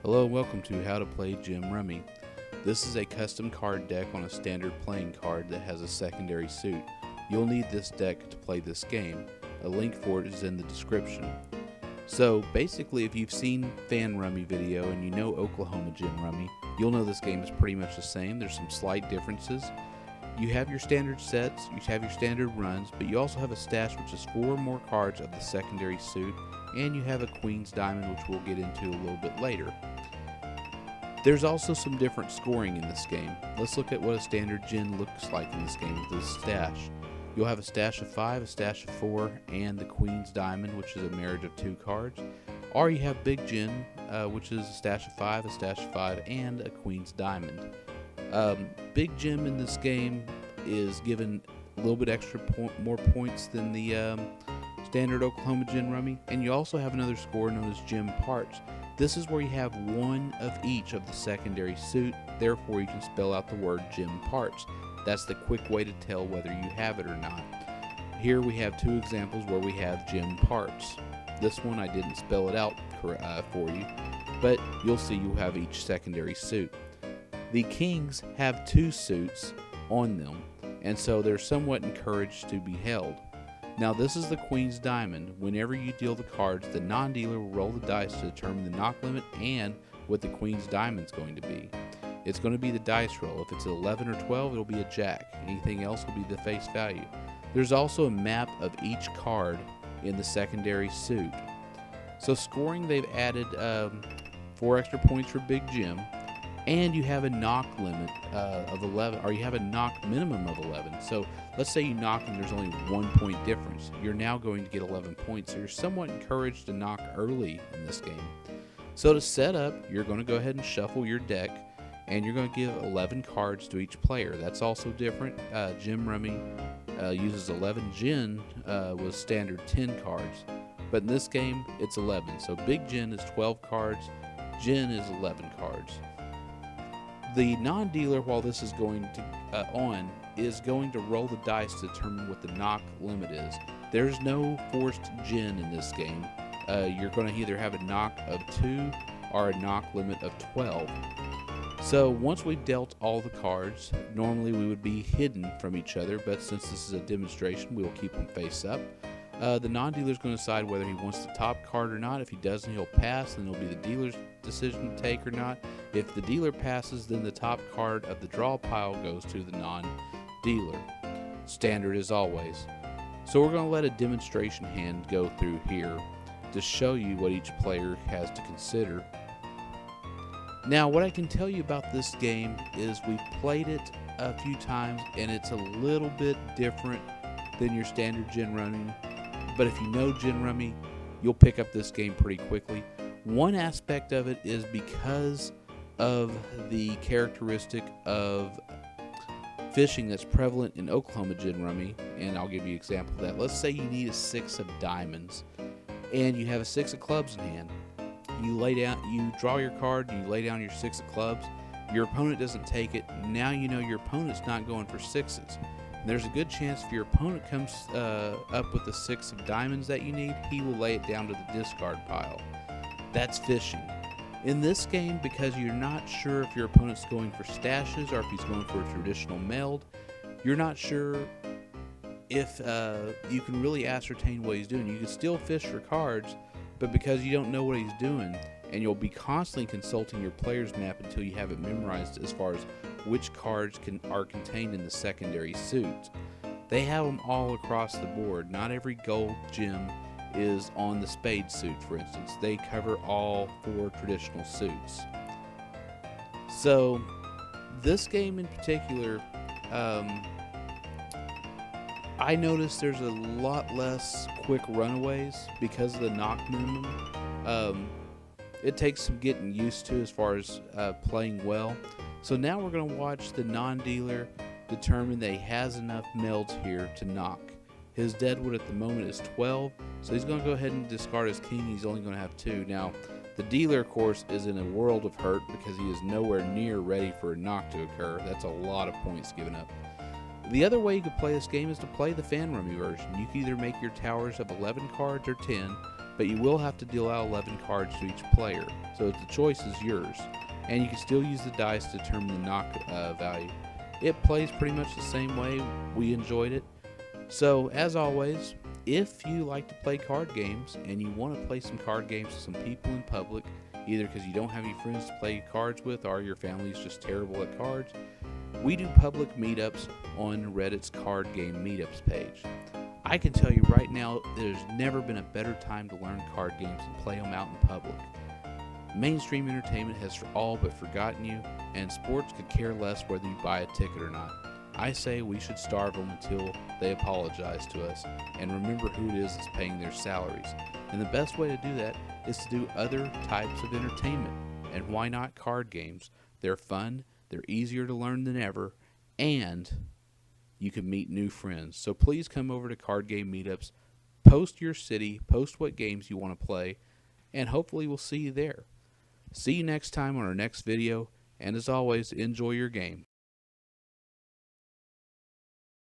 Hello and welcome to How to Play Gem Rummy. This is a custom card deck on a standard playing card that has a secondary suit. You'll need this deck to play this game. A link for it is in the description. So basically, if you've seen Fan Rummy video and you know Oklahoma Gem Rummy, you'll know this game is pretty much the same. There's some slight differences. You have your standard sets, you have your standard runs, but you also have a stash which is 4 more cards of the secondary suit, and you have a Queen's Diamond, which we'll get into a little bit later. There's also some different scoring in this game. Let's look at what a standard Gin looks like in this game with this stash. You'll have a stash of 5, a stash of 4, and the Queen's Diamond, which is a marriage of 2 cards. Or you have Big Gin, which is a stash of 5, a stash of 5, and a Queen's Diamond. Big Gem in this game is given a little bit extra more points than the standard Oklahoma Gem Rummy, and you also have another score known as Gem Parts. This is where you have one of each of the secondary suit, therefore you can spell out the word Gem Parts. That's the quick way to tell whether you have it or not. Here we have 2 examples where we have Gem Parts. This one I didn't spell it out for you, but you'll see you have each secondary suit. The Kings have 2 suits on them, and so they're somewhat encouraged to be held. Now this is the Queen's Diamond. Whenever you deal the cards, the non-dealer will roll the dice to determine the knock limit and what the Queen's Diamond is going to be. It's going to be the dice roll. If it's 11 or 12, it'll be a jack. Anything else will be the face value. There's also a map of each card in the secondary suit. So scoring, they've added 4 extra points for Big Gem. And you have a knock limit of 11, or you have a knock minimum of 11. So let's say you knock and there's only 1 point difference. You're now going to get 11 points. So you're somewhat encouraged to knock early in this game. So to set up, you're going to go ahead and shuffle your deck, and you're going to give 11 cards to each player. That's also different. Gem Rummy uses 11. Gin was standard 10 cards. But in this game, it's 11. So Big Gin is 12 cards. Gin is 11 cards. The non-dealer, while this is going to is going to roll the dice to determine what the knock limit is. There's no forced Gin in this game. You're going to either have a knock of 2 or a knock limit of 12. So once we've dealt all the cards, normally we would be hidden from each other, but since this is a demonstration, we will keep them face up. The non-dealer is going to decide whether he wants the top card or not. If he doesn't, he'll pass, and it'll be the dealer's decision to take or not. If the dealer passes, then the top card of the draw pile goes to the non-dealer. Standard as always. So we're going to let a demonstration hand go through here to show you what each player has to consider. Now, what I can tell you about this game is we've played it a few times, and it's a little bit different than your standard Gin Rummy. But if you know Gem Rummy, you'll pick up this game pretty quickly. One aspect of it is because of the characteristic of fishing that's prevalent in Oklahoma Gem Rummy, and I'll give you an example of that. Let's say you need a 6 of diamonds, and you have a 6 of clubs in hand. You draw your card, you lay down your 6 of clubs. Your opponent doesn't take it. Now you know your opponent's not going for 6s. There's a good chance if your opponent comes up with the 6 of diamonds that you need, he will lay it down to the discard pile. That's fishing. In this game, because you're not sure if your opponent's going for stashes or if he's going for a traditional meld, you're not sure if you can really ascertain what he's doing. You can still fish for cards, but because you don't know what he's doing, and you'll be constantly consulting your player's map until you have it memorized as far as which cards are contained in the secondary suit. They have them all across the board. Not every gold gem is on the spade suit, for instance. They cover all 4 traditional suits. So this game in particular, I noticed there's a lot less quick runaways because of the knock minimum. It takes some getting used to as far as playing well. So now we're going to watch the non-dealer determine that he has enough melds here to knock. His deadwood at the moment is 12, so he's going to go ahead and discard his king. He's only going to have 2. Now, the dealer, of course, is in a world of hurt because he is nowhere near ready for a knock to occur. That's a lot of points given up. The other way you could play this game is to play the Fan Rummy version. You can either make your towers of 11 cards or 10, but you will have to deal out 11 cards to each player, so the choice is yours, and you can still use the dice to determine the knock value. It plays pretty much the same way. We enjoyed it. So, as always, if you like to play card games and you want to play some card games with some people in public, either because you don't have any friends to play cards with or your family is just terrible at cards, we do public meetups on Reddit's Card Game Meetups page. I can tell you right now, there's never been a better time to learn card games and play them out in public. Mainstream entertainment has all but forgotten you, and sports could care less whether you buy a ticket or not. I say we should starve them until they apologize to us and remember who it is that's paying their salaries. And the best way to do that is to do other types of entertainment. And why not card games? They're fun, they're easier to learn than ever, and you can meet new friends. So please come over to Card Game Meetups, post your city, post what games you want to play, and hopefully we'll see you there. See you next time on our next video, and as always, enjoy your game.